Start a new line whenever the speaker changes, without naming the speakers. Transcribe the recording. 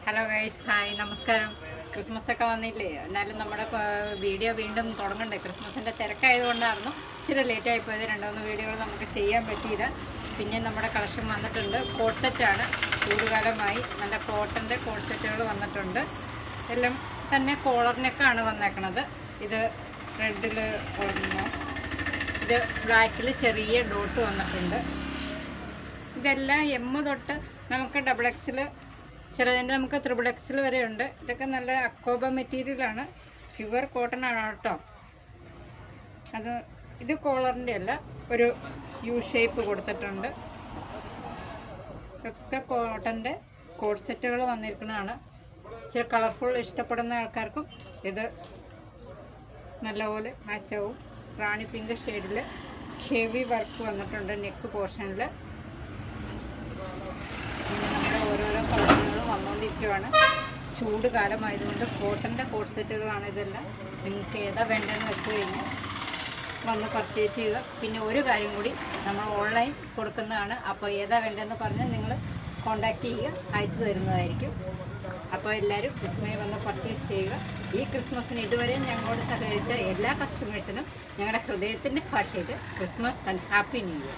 Hello guys, hi, നമസ്കാരം. Christmas ഒക്കെ വന്നില്ലേ? എന്നാലും നമ്മുടെ വീഡിയോ വീണ്ടും തുടങ്ങണ്ടേ? ക്രിസ്മസിൻ്റെ തിരക്കായതുകൊണ്ടായിരുന്നു ഇച്ചിരി ലേറ്റായി പോയത്. 2-3 വീഡിയോകൾ നമുക്ക് ചെയ്യാൻ പറ്റിയില്ല. പിന്നെ നമ്മുടെ കളക്ഷൻ വന്നിട്ടുണ്ട്. കോഡ് സെറ്റാണ്. ചൂടുകാലമായി നല്ല കോട്ടൻ്റെ കോഡ് സെറ്റുകൾ വന്നിട്ടുണ്ട്. എല്ലാം തന്നെ കോളർ നെക്കാണ് വന്നേക്കണത്. ഇത് റെഡിൽ ഒരെണ്ണം, ഇത് ബ്ലാക്കിൽ ചെറിയ ഡോട്ട് വന്നിട്ടുണ്ട്. ഇതെല്ലാം എം തൊട്ട് നമുക്ക് XXL, ചിലതിൻ്റെ നമുക്ക് XXL വരെ ഉണ്ട്. ഇതൊക്കെ നല്ല അക്കോബ മെറ്റീരിയലാണ്, പ്യുവർ കോട്ടൺ ആണ് കേട്ടോ. ഇത് കോളറിൻ്റെ അല്ല, ഒരു യു ഷേപ്പ് കൊടുത്തിട്ടുണ്ട്. ഒക്കെ കോട്ടൻ്റെ കോഡ് സെറ്റുകൾ വന്നിരിക്കുന്നതാണ്. ഇച്ചിരി കളർഫുൾ ഇഷ്ടപ്പെടുന്ന ആൾക്കാർക്കും ഇത് നല്ലപോലെ മാച്ചാവും. റാണി പിങ്ക് ഷെയ്ഡിൽ ഹെവി വർക്ക് വന്നിട്ടുണ്ട് നെക്ക് പോർഷനിൽ. പിന്നെ നമ്മുടെ ഓരോരോ കളറുകളും വന്നുകൊണ്ടിരിക്കുകയാണ്. ചൂട് കാലമായതുകൊണ്ട് കോട്ടൻ്റെ കോഡ് സെറ്റുകളാണ് ഇതെല്ലാം. നിങ്ങൾക്ക് ഏതാ വേണ്ടതെന്ന് വെച്ച് കഴിഞ്ഞാൽ വന്ന് പർച്ചേസ് ചെയ്യുക. പിന്നെ ഒരു കാര്യം കൂടി, നമ്മൾ ഓൺലൈൻ കൊടുക്കുന്നതാണ്. അപ്പോൾ ഏതാ വേണ്ടതെന്ന് പറഞ്ഞാൽ നിങ്ങൾ കോൺടാക്റ്റ് ചെയ്യുക, അയച്ചു തരുന്നതായിരിക്കും. അപ്പോൾ എല്ലാവരും വിസ്മയം വന്ന് പർച്ചേസ് ചെയ്യുക. ഈ ക്രിസ്മസിന് ഇതുവരെ ഞങ്ങളോട് സഹകരിച്ച എല്ലാ കസ്റ്റമേഴ്സിനും ഞങ്ങളുടെ ഹൃദയത്തിൻ്റെ ഭാഷയിൽ Christmas and happy new year.